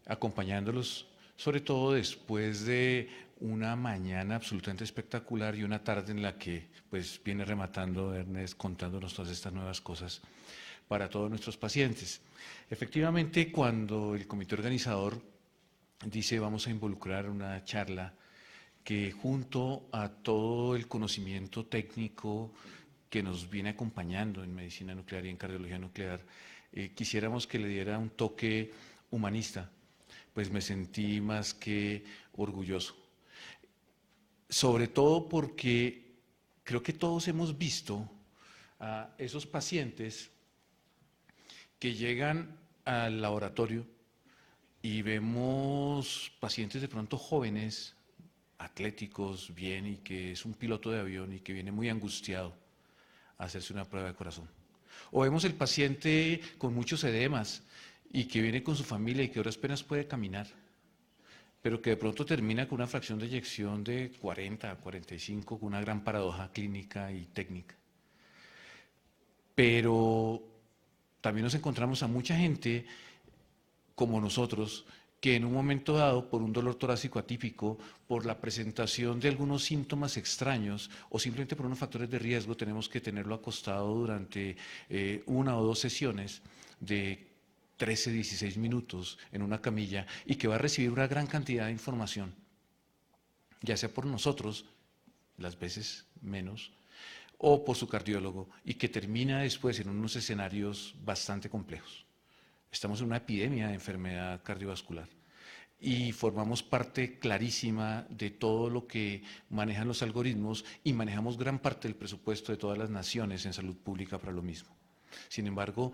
acompañándolos, sobre todo después de una mañana absolutamente espectacular y una tarde en la que pues viene rematando Ernest contándonos todas estas nuevas cosas para todos nuestros pacientes. Efectivamente, cuando el comité organizador dice vamos a involucrar una charla que junto a todo el conocimiento técnico que nos viene acompañando en medicina nuclear y en cardiología nuclear, quisiéramos que le diera un toque humanista, pues me sentí más que orgulloso. Sobre todo porque creo que todos hemos visto a esos pacientes que llegan al laboratorio y vemos pacientes de pronto jóvenes, atléticos, bien, y que es un piloto de avión y que viene muy angustiado a hacerse una prueba de corazón. O vemos el paciente con muchos edemas y que viene con su familia y que a duras penas puede caminar, pero que de pronto termina con una fracción de eyección de 40 a 45, con una gran paradoja clínica y técnica. Pero también nos encontramos a mucha gente como nosotros, que en un momento dado, por un dolor torácico atípico, por la presentación de algunos síntomas extraños o simplemente por unos factores de riesgo, tenemos que tenerlo acostado durante una o dos sesiones de 13, 16 minutos en una camilla y que va a recibir una gran cantidad de información, ya sea por nosotros, las veces menos, o por su cardiólogo, y que termina después en unos escenarios bastante complejos. Estamos en una epidemia de enfermedad cardiovascular y formamos parte clarísima de todo lo que manejan los algoritmos y manejamos gran parte del presupuesto de todas las naciones en salud pública para lo mismo. Sin embargo,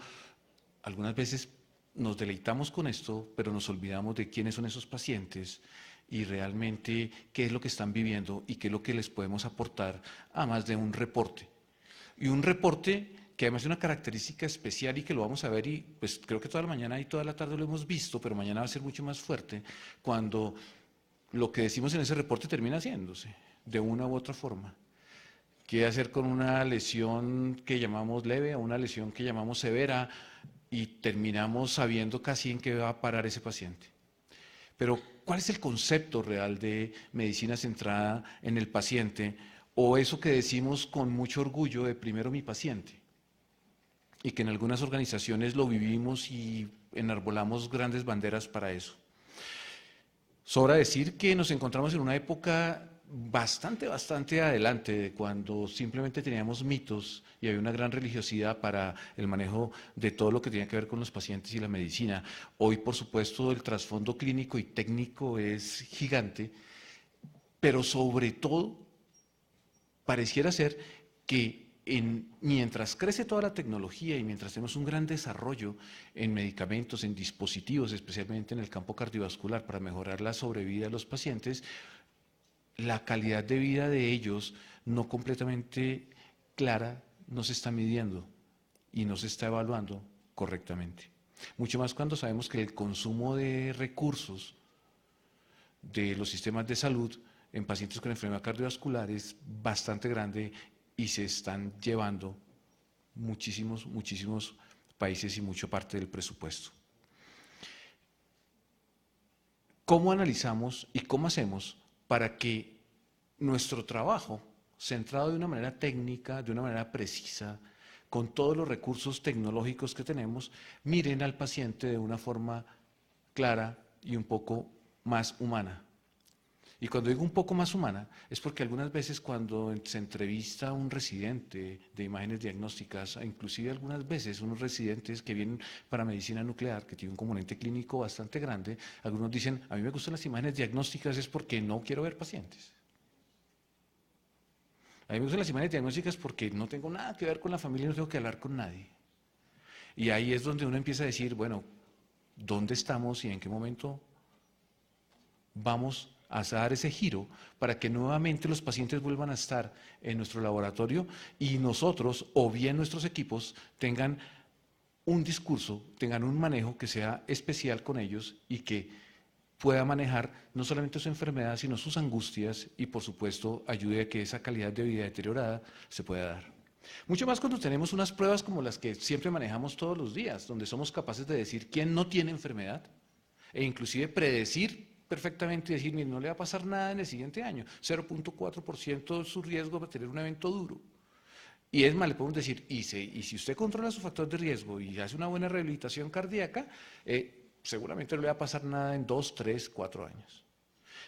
algunas veces nos deleitamos con esto, pero nos olvidamos de quiénes son esos pacientes y realmente qué es lo que están viviendo y qué es lo que les podemos aportar a más de un reporte. Y un reporte que además es una característica especial y que lo vamos a ver y pues creo que toda la mañana y toda la tarde lo hemos visto, pero mañana va a ser mucho más fuerte cuando lo que decimos en ese reporte termina haciéndose de una u otra forma. ¿Qué hacer con una lesión que llamamos leve o una lesión que llamamos severa y terminamos sabiendo casi en qué va a parar ese paciente? Pero, ¿cuál es el concepto real de medicina centrada en el paciente o eso que decimos con mucho orgullo de primero mi paciente? Y que en algunas organizaciones lo vivimos y enarbolamos grandes banderas para eso. Sobra decir que nos encontramos en una época bastante adelante de cuando simplemente teníamos mitos y había una gran religiosidad para el manejo de todo lo que tenía que ver con los pacientes y la medicina. Hoy, por supuesto, el trasfondo clínico y técnico es gigante, pero sobre todo pareciera ser que mientras crece toda la tecnología y mientras tenemos un gran desarrollo en medicamentos, en dispositivos, especialmente en el campo cardiovascular, para mejorar la sobrevida de los pacientes, la calidad de vida de ellos no completamente clara no se está midiendo y no se está evaluando correctamente. Mucho más cuando sabemos que el consumo de recursos de los sistemas de salud en pacientes con enfermedad cardiovascular es bastante grande y se están llevando muchísimos países y mucha parte del presupuesto. ¿Cómo analizamos y cómo hacemos para que nuestro trabajo, centrado de una manera técnica, de una manera precisa, con todos los recursos tecnológicos que tenemos, miren al paciente de una forma clara y un poco más humana? Y cuando digo un poco más humana, es porque algunas veces cuando se entrevista a un residente de imágenes diagnósticas, inclusive algunas veces unos residentes que vienen para medicina nuclear, que tiene un componente clínico bastante grande, algunos dicen, a mí me gustan las imágenes diagnósticas es porque no quiero ver pacientes. A mí me gustan las imágenes diagnósticas porque no tengo nada que ver con la familia, no tengo que hablar con nadie. Y ahí es donde uno empieza a decir, bueno, ¿dónde estamos y en qué momento vamos a dar ese giro para que nuevamente los pacientes vuelvan a estar en nuestro laboratorio y nosotros o bien nuestros equipos tengan un discurso, tengan un manejo que sea especial con ellos y que pueda manejar no solamente su enfermedad, sino sus angustias y por supuesto ayude a que esa calidad de vida deteriorada se pueda dar. Mucho más cuando tenemos unas pruebas como las que siempre manejamos todos los días, donde somos capaces de decir quién no tiene enfermedad e inclusive predecir perfectamente y decir, mire, no le va a pasar nada en el siguiente año, 0,4% su riesgo de tener un evento duro. Y es más, le podemos decir, y si usted controla su factor de riesgo y hace una buena rehabilitación cardíaca, seguramente no le va a pasar nada en 2, 3, 4 años.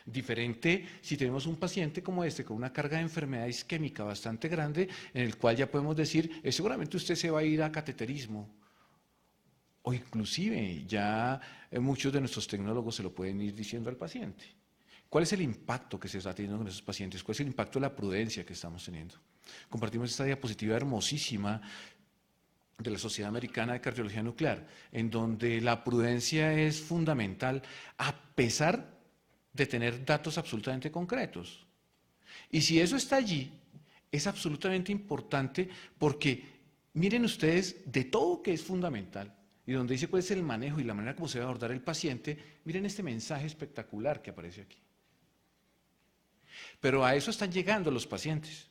Diferente si tenemos un paciente como este con una carga de enfermedad isquémica bastante grande, en el cual ya podemos decir, seguramente usted se va a ir a cateterismo, o inclusive ya muchos de nuestros tecnólogos se lo pueden ir diciendo al paciente. ¿Cuál es el impacto que se está teniendo con esos pacientes? ¿Cuál es el impacto de la prudencia que estamos teniendo? Compartimos esta diapositiva hermosísima de la Sociedad Americana de Cardiología Nuclear, en donde la prudencia es fundamental a pesar de tener datos absolutamente concretos. Y si eso está allí, es absolutamente importante porque miren ustedes, de todo que es fundamental, y donde dice cuál es el manejo y la manera como se va a abordar el paciente, miren este mensaje espectacular que aparece aquí. Pero a eso están llegando los pacientes.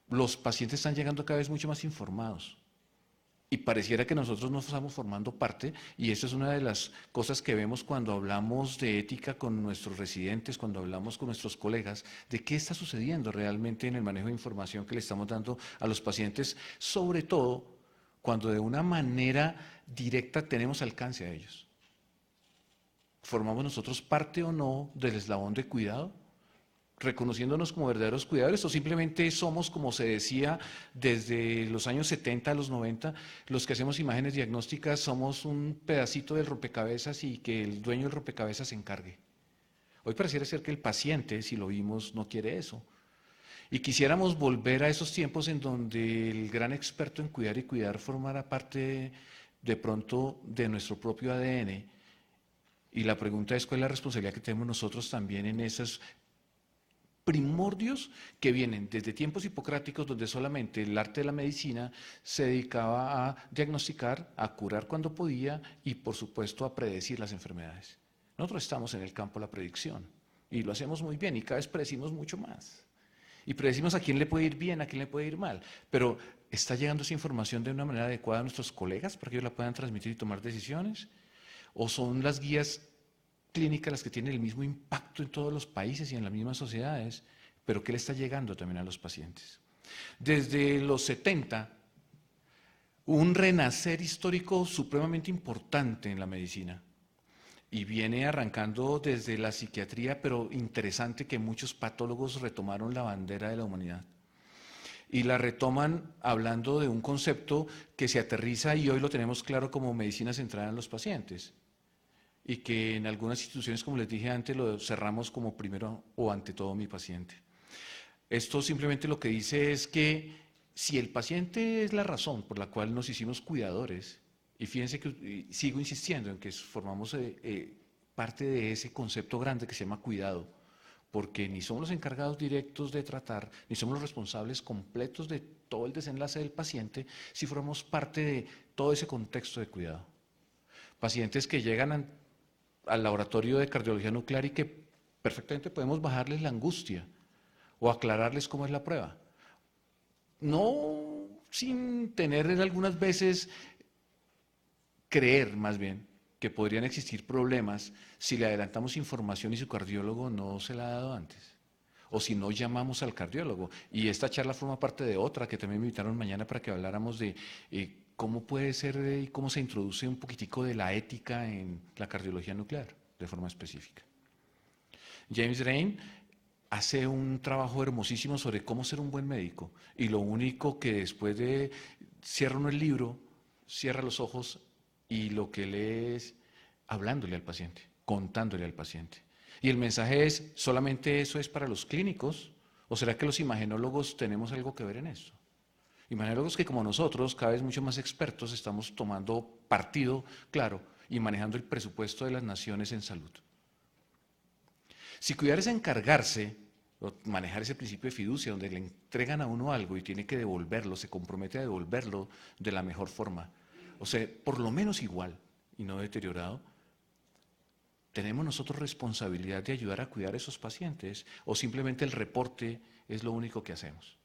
Los pacientes están llegando cada vez mucho más informados. Y pareciera que nosotros no estamos formando parte, y eso es una de las cosas que vemos cuando hablamos de ética con nuestros residentes, cuando hablamos con nuestros colegas, de qué está sucediendo realmente en el manejo de información que le estamos dando a los pacientes, sobre todo cuando de una manera directa tenemos alcance a ellos. ¿Formamos nosotros parte o no del eslabón de cuidado? ¿Reconociéndonos como verdaderos cuidadores o simplemente somos, como se decía desde los años 70 a los 90, los que hacemos imágenes diagnósticas somos un pedacito del rompecabezas y que el dueño del rompecabezas se encargue? Hoy pareciera ser que el paciente, si lo vimos, no quiere eso. Y quisiéramos volver a esos tiempos en donde el gran experto en cuidar y cuidar formara parte de pronto de nuestro propio ADN. Y la pregunta es, ¿cuál es la responsabilidad que tenemos nosotros también en esos primordios que vienen desde tiempos hipocráticos, donde solamente el arte de la medicina se dedicaba a diagnosticar, a curar cuando podía y por supuesto a predecir las enfermedades? Nosotros estamos en el campo de la predicción y lo hacemos muy bien y cada vez predecimos mucho más. Y predecimos a quién le puede ir bien, a quién le puede ir mal, pero ¿está llegando esa información de una manera adecuada a nuestros colegas para que ellos la puedan transmitir y tomar decisiones? ¿O son las guías clínicas las que tienen el mismo impacto en todos los países y en las mismas sociedades, pero que le está llegando también a los pacientes? Desde los 70, un renacer histórico supremamente importante en la medicina, y viene arrancando desde la psiquiatría, pero interesante que muchos patólogos retomaron la bandera de la humanidad. Y la retoman hablando de un concepto que se aterriza y hoy lo tenemos claro como medicina centrada en los pacientes. Y que en algunas instituciones, como les dije antes, lo cerramos como primero o ante todo mi paciente. Esto simplemente lo que dice es que si el paciente es la razón por la cual nos hicimos cuidadores, y fíjense que sigo insistiendo en que formamos parte de ese concepto grande que se llama cuidado, porque ni somos los encargados directos de tratar, ni somos los responsables completos de todo el desenlace del paciente, si formamos parte de todo ese contexto de cuidado. Pacientes que llegan al laboratorio de cardiología nuclear y que perfectamente podemos bajarles la angustia o aclararles cómo es la prueba. No sin tener algunas veces creer más bien que podrían existir problemas si le adelantamos información y su cardiólogo no se la ha dado antes, o si no llamamos al cardiólogo. Y esta charla forma parte de otra que también me invitaron mañana para que habláramos de cómo puede ser y cómo se introduce un poquitico de la ética en la cardiología nuclear de forma específica. James Drain hace un trabajo hermosísimo sobre cómo ser un buen médico, y lo único que después de cierra uno el libro, cierra los ojos y lo que lee es hablándole al paciente, contándole al paciente. Y el mensaje es, ¿solamente eso es para los clínicos? ¿O será que los imagenólogos tenemos algo que ver en eso? Imagenólogos que, como nosotros, cada vez mucho más expertos, estamos tomando partido, claro, y manejando el presupuesto de las naciones en salud. Si cuidar es encargarse, o manejar ese principio de fiducia, donde le entregan a uno algo y tiene que devolverlo, se compromete a devolverlo de la mejor forma, o sea, por lo menos igual y no deteriorado, ¿tenemos nosotros responsabilidad de ayudar a cuidar a esos pacientes o simplemente el reporte es lo único que hacemos?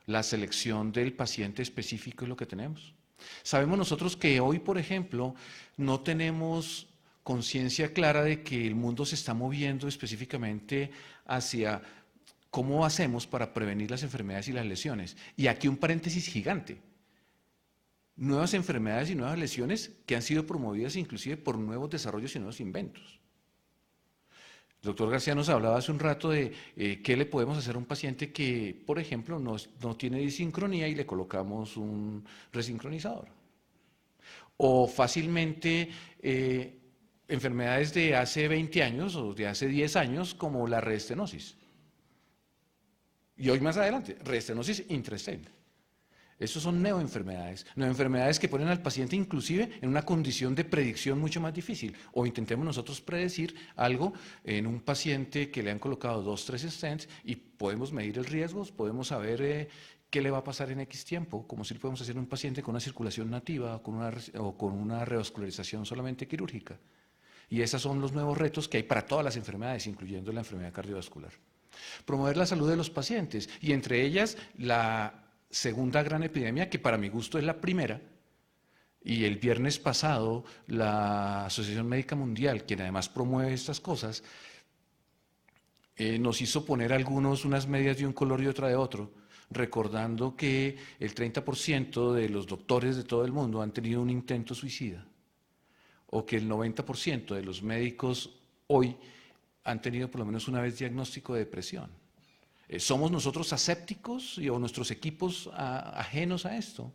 La selección del paciente específico es lo que tenemos. Sabemos nosotros que hoy, por ejemplo, no tenemos conciencia clara de que el mundo se está moviendo específicamente hacia cómo hacemos para prevenir las enfermedades y las lesiones. Y aquí un paréntesis gigante. Nuevas enfermedades y nuevas lesiones que han sido promovidas inclusive por nuevos desarrollos y nuevos inventos. El doctor García nos hablaba hace un rato de qué le podemos hacer a un paciente que, por ejemplo, no tiene disincronía y le colocamos un resincronizador. O fácilmente enfermedades de hace 20 años o de hace 10 años como la reestenosis. Y hoy más adelante, reestenosis intraestén. Esos son neoenfermedades que ponen al paciente inclusive en una condición de predicción mucho más difícil. O intentemos nosotros predecir algo en un paciente que le han colocado 2, 3 stents y podemos medir el riesgo, podemos saber qué le va a pasar en X tiempo, como si lo podemos hacer en un paciente con una circulación nativa o con una revascularización solamente quirúrgica. Y esos son los nuevos retos que hay para todas las enfermedades, incluyendo la enfermedad cardiovascular. Promover la salud de los pacientes y entre ellas la segunda gran epidemia, que para mi gusto es la primera, y el viernes pasado la Asociación Médica Mundial, quien además promueve estas cosas, nos hizo poner unas medias de un color y otra de otro, recordando que el 30% de los doctores de todo el mundo han tenido un intento suicida, o que el 90% de los médicos hoy han tenido por lo menos una vez diagnóstico de depresión. ¿Somos nosotros asépticos o nuestros equipos ajenos a esto?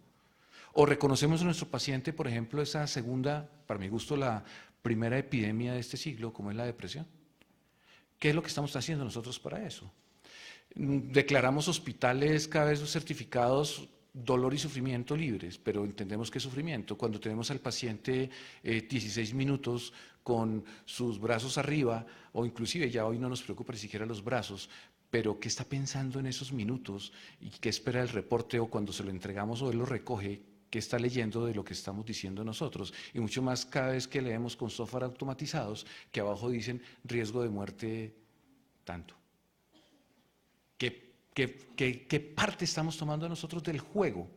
¿O reconocemos en nuestro paciente, por ejemplo, esa segunda, para mi gusto, la primera epidemia de este siglo, como es la depresión? ¿Qué es lo que estamos haciendo nosotros para eso? Declaramos hospitales cada vez certificados dolor y sufrimiento libres, pero entendemos que es sufrimiento. Cuando tenemos al paciente 16 minutos con sus brazos arriba, o inclusive ya hoy no nos preocupa ni siquiera los brazos, pero ¿qué está pensando en esos minutos? ¿Y qué espera el reporte o cuando se lo entregamos o él lo recoge? ¿Qué está leyendo de lo que estamos diciendo nosotros? Y mucho más cada vez que leemos con software automatizados que abajo dicen riesgo de muerte tanto. ¿Qué parte estamos tomando nosotros del juego?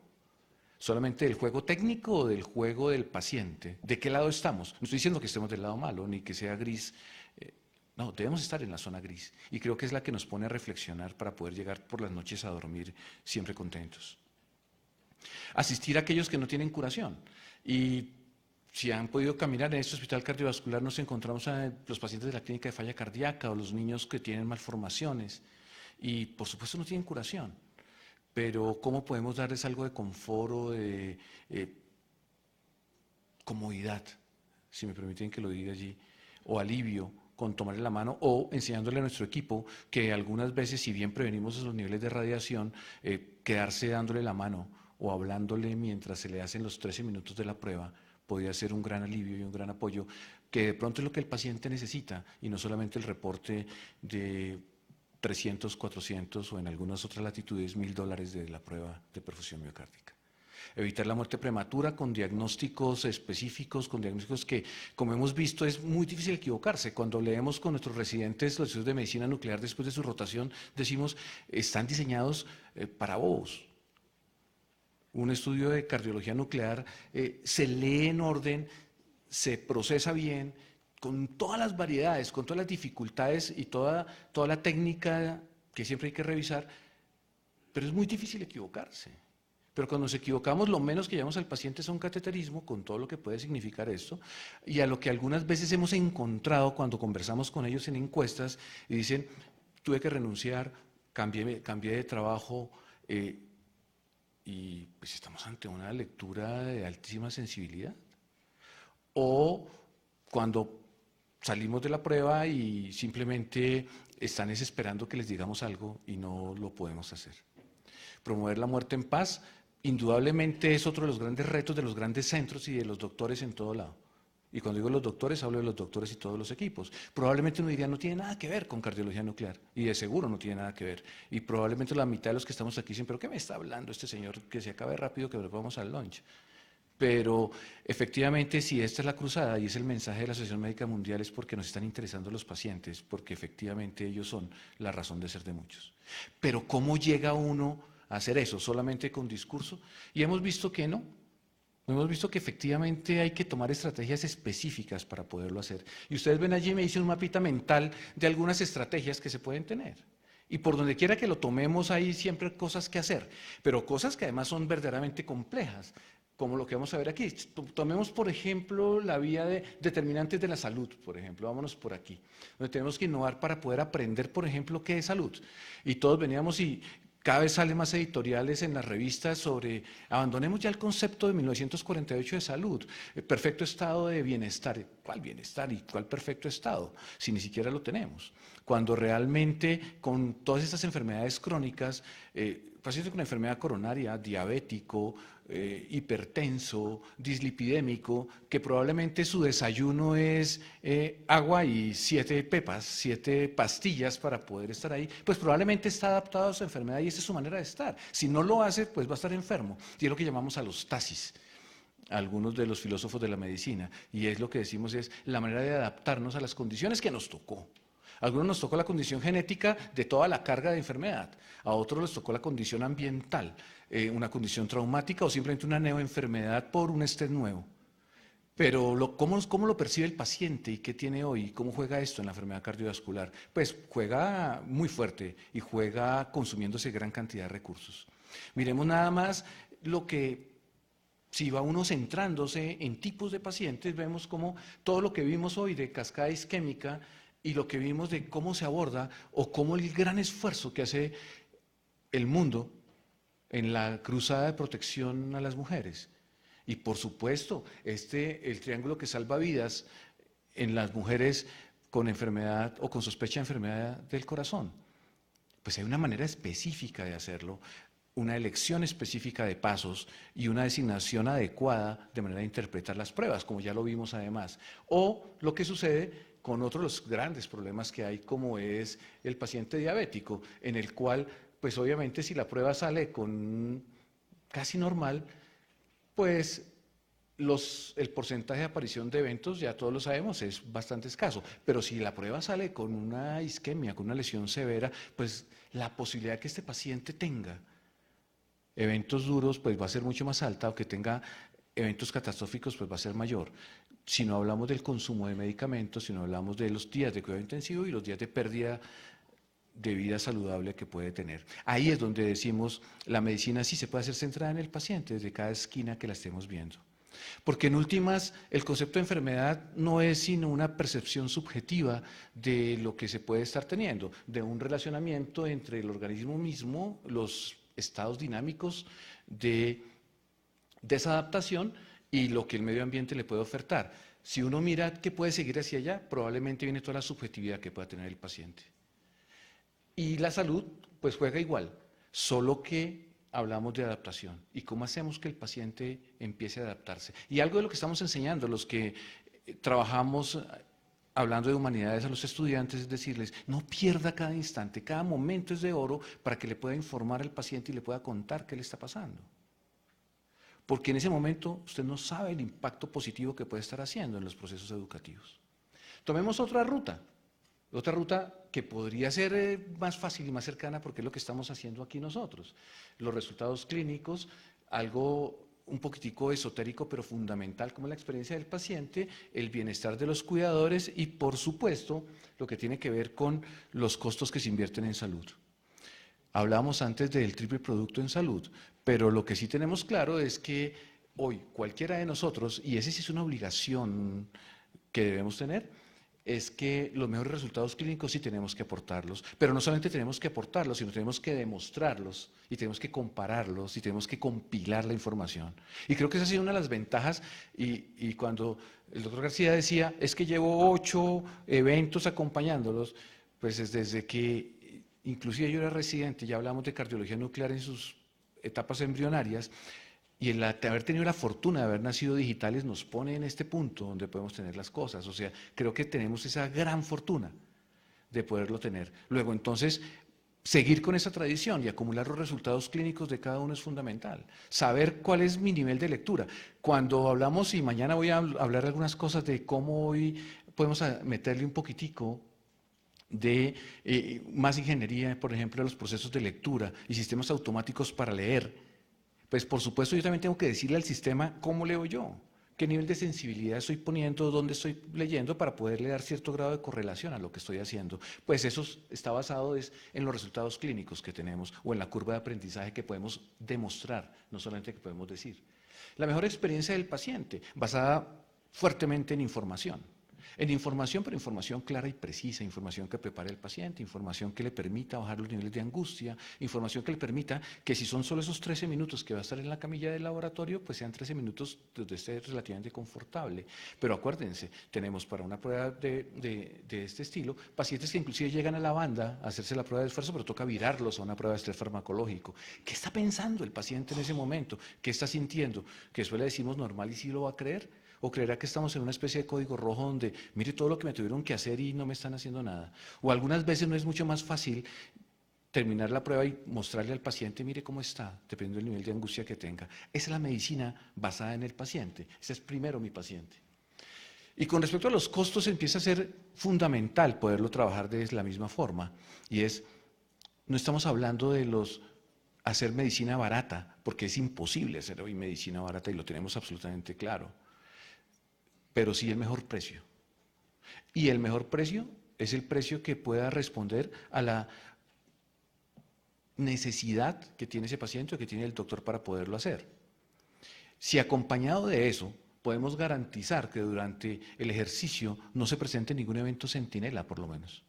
¿Solamente del juego técnico o del juego del paciente? ¿De qué lado estamos? No estoy diciendo que estemos del lado malo, ni que sea gris. No, debemos estar en la zona gris. Y creo que es la que nos pone a reflexionar para poder llegar por las noches a dormir siempre contentos. Asistir a aquellos que no tienen curación. Y si han podido caminar en este hospital cardiovascular, nos encontramos a los pacientes de la clínica de falla cardíaca o los niños que tienen malformaciones. Y por supuesto no tienen curación. Pero ¿cómo podemos darles algo de confort o de comodidad, si me permiten que lo diga allí, o alivio con tomarle la mano o enseñándole a nuestro equipo que algunas veces, si bien prevenimos esos niveles de radiación, quedarse dándole la mano o hablándole mientras se le hacen los 13 minutos de la prueba podría ser un gran alivio y un gran apoyo, que de pronto es lo que el paciente necesita y no solamente el reporte de 300, 400 o en algunas otras latitudes $1,000 de la prueba de perfusión miocárdica. Evitar la muerte prematura con diagnósticos específicos, con diagnósticos que, como hemos visto, es muy difícil equivocarse. Cuando leemos con nuestros residentes los estudios de medicina nuclear después de su rotación, decimos, están diseñados para bobos. Un estudio de cardiología nuclear se lee en orden, se procesa bien, con todas las variedades, con todas las dificultades y toda la técnica que siempre hay que revisar, pero es muy difícil equivocarse. Pero cuando nos equivocamos, lo menos que llevamos al paciente es un cateterismo, con todo lo que puede significar esto, y a lo que algunas veces hemos encontrado cuando conversamos con ellos en encuestas, y dicen, tuve que renunciar, cambié de trabajo, y pues estamos ante una lectura de altísima sensibilidad. O cuando salimos de la prueba y simplemente están esperando que les digamos algo y no lo podemos hacer. Promover la muerte en paz, indudablemente es otro de los grandes retos de los grandes centros y de los doctores en todo lado. Y cuando digo los doctores, hablo de los doctores y todos los equipos. Probablemente uno diría, no tiene nada que ver con cardiología nuclear. Y de seguro no tiene nada que ver. Y probablemente la mitad de los que estamos aquí dicen, pero ¿qué me está hablando este señor? Que se acabe rápido, que nos vamos al lunch. Pero efectivamente, si esta es la cruzada y es el mensaje de la Asociación Médica Mundial, es porque nos están interesando los pacientes, porque efectivamente ellos son la razón de ser de muchos. Pero ¿cómo llega uno a hacer eso? ¿Solamente con discurso? Y hemos visto que no. Hemos visto que efectivamente hay que tomar estrategias específicas para poderlo hacer. Y ustedes ven allí, me hice un mapita mental de algunas estrategias que se pueden tener. Y por donde quiera que lo tomemos, hay siempre cosas que hacer, pero cosas que además son verdaderamente complejas, como lo que vamos a ver aquí. Tomemos, por ejemplo, la vía de determinantes de la salud, por ejemplo, vámonos por aquí, donde tenemos que innovar para poder aprender, por ejemplo, qué es salud. Y todos veníamos y cada vez salen más editoriales en las revistas sobre abandonemos ya el concepto de 1948 de salud, perfecto estado de bienestar. ¿Cuál bienestar y cuál perfecto estado? Si ni siquiera lo tenemos. Cuando realmente con todas estas enfermedades crónicas, pacientes con enfermedad coronaria, diabético, hipertenso, dislipidémico, que probablemente su desayuno es agua y 7 pepas, 7 pastillas para poder estar ahí, pues probablemente está adaptado a su enfermedad y esa es su manera de estar. Si no lo hace, pues va a estar enfermo. Y es lo que llamamos alostasis, algunos de los filósofos de la medicina, y es lo que decimos es la manera de adaptarnos a las condiciones que nos tocó. A algunos nos tocó la condición genética de toda la carga de enfermedad, a otros les tocó la condición ambiental, una condición traumática o simplemente una neoenfermedad por un estrés nuevo. Pero ¿cómo lo percibe el paciente y qué tiene hoy? ¿Cómo juega esto en la enfermedad cardiovascular? Pues juega muy fuerte y juega consumiéndose gran cantidad de recursos. Miremos nada más lo que, si va uno centrándose en tipos de pacientes, vemos como todo lo que vimos hoy de cascada isquémica y lo que vimos de cómo se aborda o cómo el gran esfuerzo que hace el mundo en la cruzada de protección a las mujeres. Y por supuesto, el triángulo que salva vidas en las mujeres con enfermedad o con sospecha de enfermedad del corazón. Pues hay una manera específica de hacerlo, una elección específica de pasos y una designación adecuada de manera de interpretar las pruebas, como ya lo vimos además. O lo que sucede con otros de los grandes problemas que hay, como es el paciente diabético, en el cual, pues obviamente si la prueba sale con casi normal, pues el porcentaje de aparición de eventos, ya todos lo sabemos, es bastante escaso. Pero si la prueba sale con una isquemia, con una lesión severa, pues la posibilidad que este paciente tenga eventos duros, pues va a ser mucho más alta, o que tenga eventos catastróficos, pues va a ser mayor. Si no hablamos del consumo de medicamentos, si no hablamos de los días de cuidado intensivo y los días de pérdida de vida saludable que puede tener. Ahí es donde decimos, la medicina sí se puede hacer centrada en el paciente, desde cada esquina que la estemos viendo. Porque en últimas, el concepto de enfermedad no es sino una percepción subjetiva de lo que se puede estar teniendo, de un relacionamiento entre el organismo mismo, los estados dinámicos de desadaptación y lo que el medio ambiente le puede ofertar. Si uno mira que puede seguir hacia allá, probablemente viene toda la subjetividad que pueda tener el paciente. Y la salud, pues juega igual, solo que hablamos de adaptación y cómo hacemos que el paciente empiece a adaptarse. Y algo de lo que estamos enseñando, los que trabajamos hablando de humanidades a los estudiantes, es decirles, no pierda cada instante, cada momento es de oro para que le pueda informar al paciente y le pueda contar qué le está pasando. Porque en ese momento usted no sabe el impacto positivo que puede estar haciendo en los procesos educativos. Tomemos otra ruta que podría ser más fácil y más cercana porque es lo que estamos haciendo aquí nosotros. Los resultados clínicos, algo un poquitico esotérico pero fundamental como la experiencia del paciente, el bienestar de los cuidadores y por supuesto lo que tiene que ver con los costos que se invierten en salud. Hablábamos antes del triple producto en salud, pero lo que sí tenemos claro es que hoy cualquiera de nosotros, y esa sí es una obligación que debemos tener, es que los mejores resultados clínicos sí tenemos que aportarlos, pero no solamente tenemos que aportarlos, sino tenemos que demostrarlos y tenemos que compararlos y tenemos que compilar la información. Y creo que esa ha sido una de las ventajas y cuando el doctor García decía, es que llevo 8 eventos acompañándolos, pues es desde que inclusive yo era residente, ya hablamos de cardiología nuclear en sus etapas embrionarias, y el haber tenido la fortuna de haber nacido digitales nos pone en este punto donde podemos tener las cosas. O sea, creo que tenemos esa gran fortuna de poderlo tener. Luego, entonces, seguir con esa tradición y acumular los resultados clínicos de cada uno es fundamental. Saber cuál es mi nivel de lectura. Cuando hablamos, y mañana voy a hablar algunas cosas de cómo hoy podemos meterle un poquitico de más ingeniería, por ejemplo, a los procesos de lectura y sistemas automáticos para leer. Pues por supuesto yo también tengo que decirle al sistema cómo leo yo, qué nivel de sensibilidad estoy poniendo, dónde estoy leyendo para poderle dar cierto grado de correlación a lo que estoy haciendo. Pues eso está basado en los resultados clínicos que tenemos o en la curva de aprendizaje que podemos demostrar, no solamente que podemos decir. La mejor experiencia del paciente, basada fuertemente en información, pero información clara y precisa, información que prepare al paciente, información que le permita bajar los niveles de angustia, información que le permita que si son solo esos 13 minutos que va a estar en la camilla del laboratorio, pues sean 13 minutos donde esté relativamente confortable. Pero acuérdense, tenemos para una prueba de este estilo, pacientes que inclusive llegan a la banda a hacerse la prueba de esfuerzo, pero toca virarlos a una prueba de estrés farmacológico. ¿Qué está pensando el paciente en ese momento? ¿Qué está sintiendo? Que después le decimos normal y sí lo va a creer. ¿O creerá que estamos en una especie de código rojo donde mire todo lo que me tuvieron que hacer y no me están haciendo nada? O algunas veces no es mucho más fácil terminar la prueba y mostrarle al paciente, mire cómo está, dependiendo del nivel de angustia que tenga. Esa es la medicina basada en el paciente. Ese es primero mi paciente. Y con respecto a los costos empieza a ser fundamental poderlo trabajar de la misma forma. Y no estamos hablando de hacer medicina barata, porque es imposible hacer hoy medicina barata y lo tenemos absolutamente claro. Pero sí el mejor precio. Y el mejor precio es el precio que pueda responder a la necesidad que tiene ese paciente o que tiene el doctor para poderlo hacer. Si acompañado de eso podemos garantizar que durante el ejercicio no se presente ningún evento centinela, por lo menos,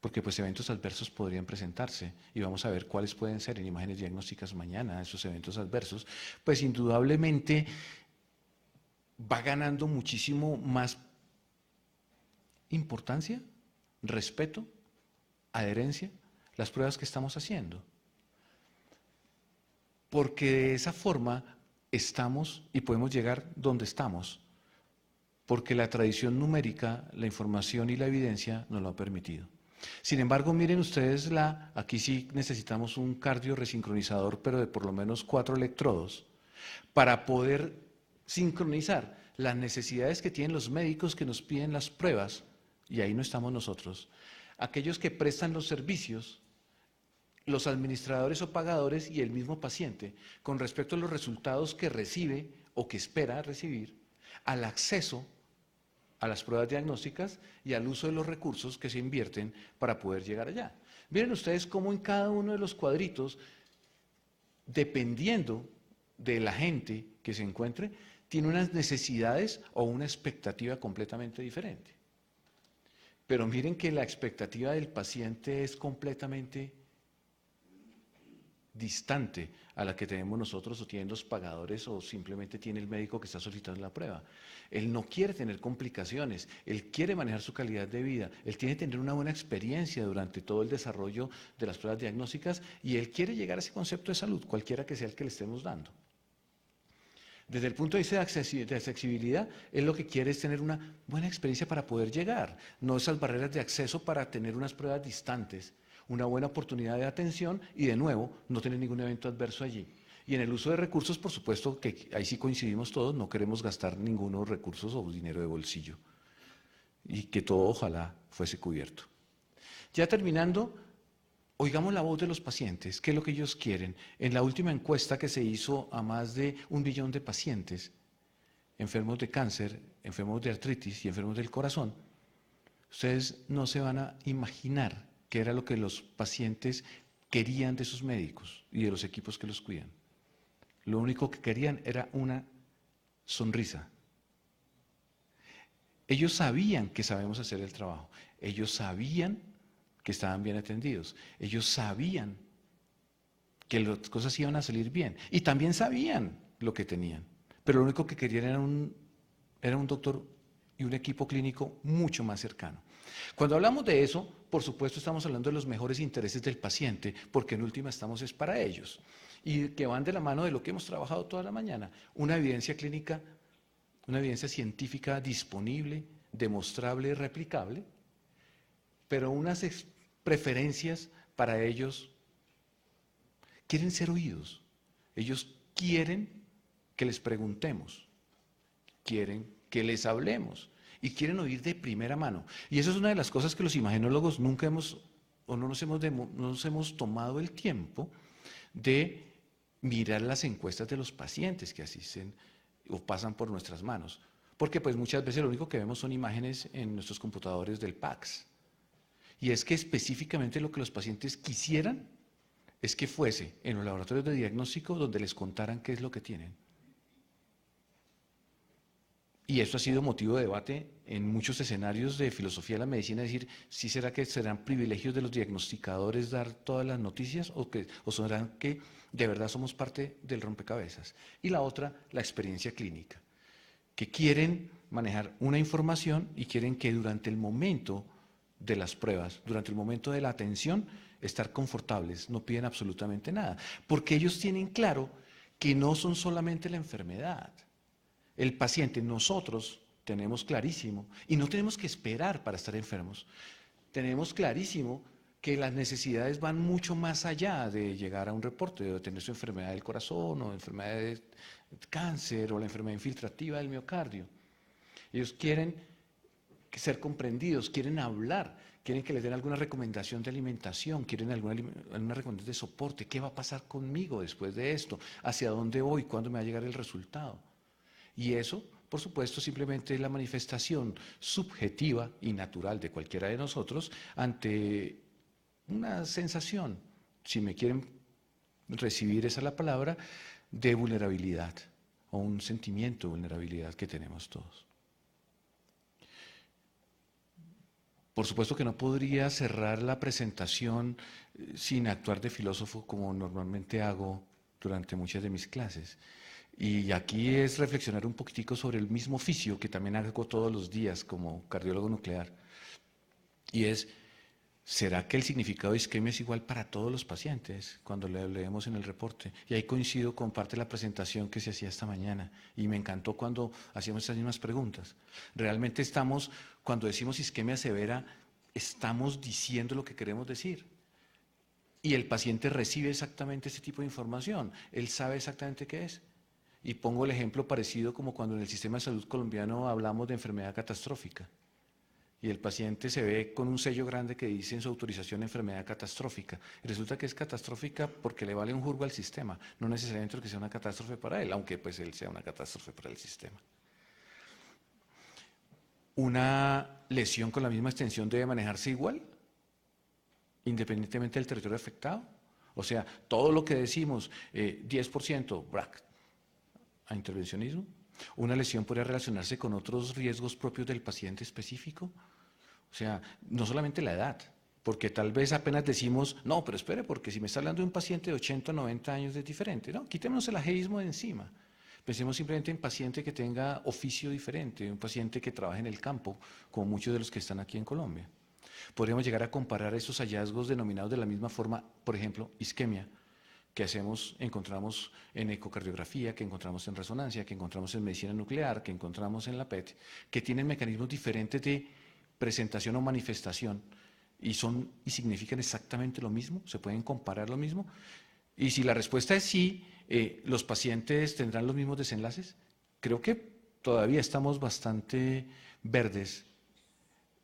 porque pues eventos adversos podrían presentarse y vamos a ver cuáles pueden ser en imágenes diagnósticas mañana esos eventos adversos, pues indudablemente va ganando muchísimo más importancia, respeto, adherencia, las pruebas que estamos haciendo. Porque de esa forma estamos y podemos llegar donde estamos, porque la tradición numérica, la información y la evidencia nos lo ha permitido. Sin embargo, miren ustedes, aquí sí necesitamos un cardio resincronizador, pero de por lo menos 4 electrodos, para poder sincronizar las necesidades que tienen los médicos que nos piden las pruebas, y ahí no estamos nosotros, aquellos que prestan los servicios, los administradores o pagadores y el mismo paciente, con respecto a los resultados que recibe o que espera recibir, al acceso a las pruebas diagnósticas y al uso de los recursos que se invierten para poder llegar allá. Miren ustedes cómo en cada uno de los cuadritos, dependiendo de la gente que se encuentre, tiene unas necesidades o una expectativa completamente diferente. Pero miren que la expectativa del paciente es completamente distante a la que tenemos nosotros o tienen los pagadores o simplemente tiene el médico que está solicitando la prueba. Él no quiere tener complicaciones, él quiere manejar su calidad de vida, él tiene que tener una buena experiencia durante todo el desarrollo de las pruebas diagnósticas y él quiere llegar a ese concepto de salud, cualquiera que sea el que le estemos dando. Desde el punto de vista de accesibilidad, él lo que quiere es tener una buena experiencia para poder llegar, no esas barreras de acceso para tener unas pruebas distantes, una buena oportunidad de atención y de nuevo no tener ningún evento adverso allí. Y en el uso de recursos, por supuesto que ahí sí coincidimos todos, no queremos gastar ninguno recursos o dinero de bolsillo y que todo ojalá fuese cubierto. Ya terminando, oigamos la voz de los pacientes, qué es lo que ellos quieren. En la última encuesta que se hizo a más de 1 millón de pacientes, enfermos de cáncer, enfermos de artritis y enfermos del corazón, ustedes no se van a imaginar qué era lo que los pacientes querían de sus médicos y de los equipos que los cuidan. Lo único que querían era una sonrisa. Ellos sabían que sabemos hacer el trabajo, ellos sabían que estaban bien atendidos, ellos sabían que las cosas iban a salir bien y también sabían lo que tenían, pero lo único que querían era un doctor y un equipo clínico mucho más cercano. Cuando hablamos de eso, por supuesto estamos hablando de los mejores intereses del paciente, porque en última estamos es para ellos, y que van de la mano de lo que hemos trabajado toda la mañana, una evidencia clínica, una evidencia científica disponible, demostrable, replicable, pero unas preferencias para ellos. Quieren ser oídos, ellos quieren que les preguntemos, quieren que les hablemos y quieren oír de primera mano. Y eso es una de las cosas que los imagenólogos no nos hemos tomado el tiempo de mirar las encuestas de los pacientes que asisten o pasan por nuestras manos. Porque pues muchas veces lo único que vemos son imágenes en nuestros computadores del PACS. Y es que específicamente lo que los pacientes quisieran es que fuese en los laboratorios de diagnóstico donde les contaran qué es lo que tienen. Y esto ha sido motivo de debate en muchos escenarios de filosofía de la medicina, es decir, si será que serán privilegios de los diagnosticadores dar todas las noticias o serán que de verdad somos parte del rompecabezas. Y la otra, la experiencia clínica, que quieren manejar una información y quieren que durante el momento de las pruebas, durante el momento de la atención, estar confortables, no piden absolutamente nada, porque ellos tienen claro que no son solamente la enfermedad. El paciente, nosotros tenemos clarísimo, y no tenemos que esperar para estar enfermos, tenemos clarísimo que las necesidades van mucho más allá de llegar a un reporte, de tener su enfermedad del corazón o enfermedad de cáncer o la enfermedad infiltrativa del miocardio. Ellos quieren ser comprendidos, quieren hablar, quieren que les den alguna recomendación de alimentación, quieren alguna recomendación de soporte, qué va a pasar conmigo después de esto, hacia dónde voy, cuándo me va a llegar el resultado. Y eso, por supuesto, simplemente es la manifestación subjetiva y natural de cualquiera de nosotros ante una sensación, si me quieren recibir esa la palabra, de vulnerabilidad o un sentimiento de vulnerabilidad que tenemos todos. Por supuesto que no podría cerrar la presentación sin actuar de filósofo como normalmente hago durante muchas de mis clases. Y aquí es reflexionar un poquitico sobre el mismo oficio que también hago todos los días como cardiólogo nuclear. Y es, ¿será que el significado de isquemia es igual para todos los pacientes cuando le leemos en el reporte? Y ahí coincido con parte de la presentación que se hacía esta mañana y me encantó cuando hacíamos estas mismas preguntas. Realmente estamos, cuando decimos isquemia severa, estamos diciendo lo que queremos decir. Y el paciente recibe exactamente ese tipo de información, él sabe exactamente qué es. Y pongo el ejemplo parecido como cuando en el sistema de salud colombiano hablamos de enfermedad catastrófica. Y el paciente se ve con un sello grande que dice en su autorización enfermedad catastrófica. Y resulta que es catastrófica porque le vale un jurgo al sistema, no necesariamente porque sea una catástrofe para él, aunque pues él sea una catástrofe para el sistema. ¿Una lesión con la misma extensión debe manejarse igual, independientemente del territorio afectado? O sea, todo lo que decimos, 10%, BRAC, a intervencionismo. ¿Una lesión podría relacionarse con otros riesgos propios del paciente específico? O sea, no solamente la edad, porque tal vez apenas decimos, no, pero espere, porque si me está hablando de un paciente de 80 o 90 años es diferente, ¿no? Quitémonos el ajeísmo de encima. Pensemos simplemente en paciente que tenga oficio diferente, un paciente que trabaje en el campo, como muchos de los que están aquí en Colombia. Podríamos llegar a comparar esos hallazgos denominados de la misma forma, por ejemplo, isquemia, que encontramos en ecocardiografía, que encontramos en resonancia, que encontramos en medicina nuclear, que encontramos en la PET, que tienen mecanismos diferentes de presentación o manifestación y significan exactamente lo mismo, se pueden comparar lo mismo. Y si la respuesta es sí, ¿los pacientes tendrán los mismos desenlaces? Creo que todavía estamos bastante verdes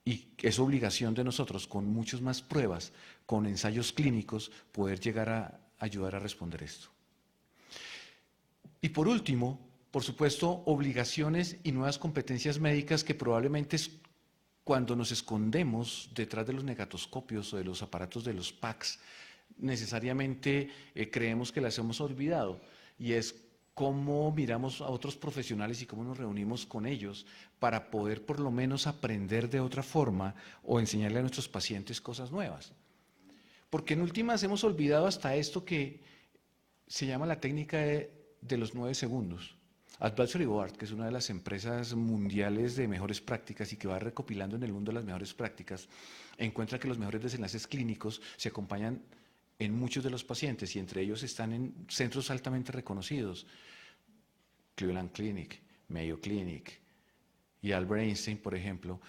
y es obligación de nosotros, con muchas más pruebas, con ensayos clínicos, poder llegar a ayudar a responder esto. Y por último, por supuesto, obligaciones y nuevas competencias médicas que probablemente cuando nos escondemos detrás de los negatoscopios o de los aparatos de los PACS, necesariamente creemos que las hemos olvidado. Y es cómo miramos a otros profesionales y cómo nos reunimos con ellos para poder por lo menos aprender de otra forma o enseñarle a nuestros pacientes cosas nuevas. Porque en últimas hemos olvidado hasta esto que se llama la técnica de los 9 segundos. Advisory Board, que es una de las empresas mundiales de mejores prácticas y que va recopilando en el mundo las mejores prácticas, encuentra que los mejores desenlaces clínicos se acompañan en muchos de los pacientes y entre ellos están en centros altamente reconocidos. Cleveland Clinic, Mayo Clinic y Albert Einstein, por ejemplo.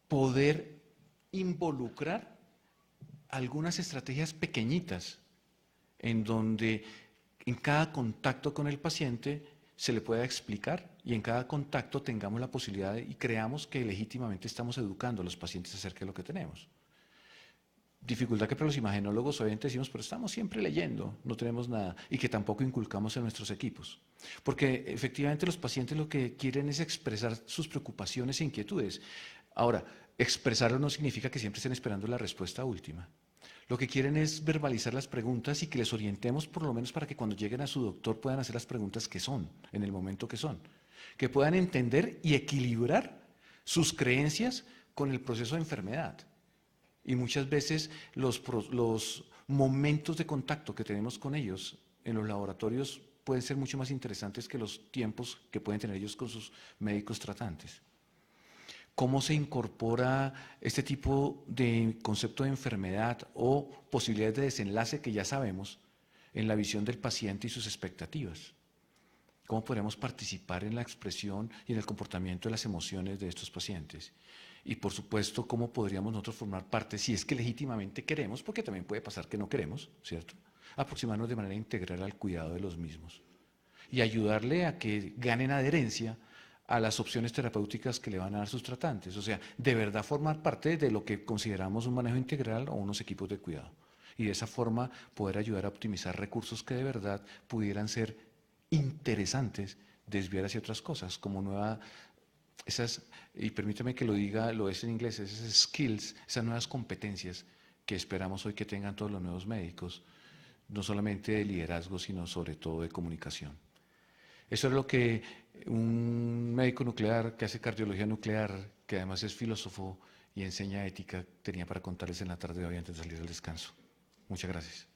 Poder involucrar algunas estrategias pequeñitas en donde en cada contacto con el paciente se le pueda explicar y en cada contacto tengamos la posibilidad y creamos que legítimamente estamos educando a los pacientes acerca de lo que tenemos. dificultad que para los imagenólogos obviamente decimos, pero estamos siempre leyendo, no tenemos nada, y que tampoco inculcamos en nuestros equipos. Porque efectivamente los pacientes lo que quieren es expresar sus preocupaciones e inquietudes. Ahora, expresarlo no significa que siempre estén esperando la respuesta última. Lo que quieren es verbalizar las preguntas y que les orientemos por lo menos para que cuando lleguen a su doctor puedan hacer las preguntas que son, en el momento que son. Que puedan entender y equilibrar sus creencias con el proceso de enfermedad. Y muchas veces los momentos de contacto que tenemos con ellos en los laboratorios pueden ser mucho más interesantes que los tiempos que pueden tener ellos con sus médicos tratantes. ¿Cómo se incorpora este tipo de concepto de enfermedad o posibilidades de desenlace que ya sabemos en la visión del paciente y sus expectativas? ¿Cómo podemos participar en la expresión y en el comportamiento de las emociones de estos pacientes? Y por supuesto, ¿cómo podríamos nosotros formar parte, si es que legítimamente queremos, porque también puede pasar que no queremos, ¿cierto? Aproximarnos de manera integral al cuidado de los mismos y ayudarle a que ganen adherencia a las opciones terapéuticas que le van a dar sus tratantes. O sea, de verdad formar parte de lo que consideramos un manejo integral o unos equipos de cuidado. Y de esa forma poder ayudar a optimizar recursos que de verdad pudieran ser interesantes desviar hacia otras cosas, como esas, y permítame que lo diga, lo es en inglés, esas skills, esas nuevas competencias que esperamos hoy que tengan todos los nuevos médicos, no solamente de liderazgo, sino sobre todo de comunicación. Eso es lo que un médico nuclear que hace cardiología nuclear, que además es filósofo y enseña ética, tenía para contarles en la tarde de hoy antes de salir al descanso. Muchas gracias.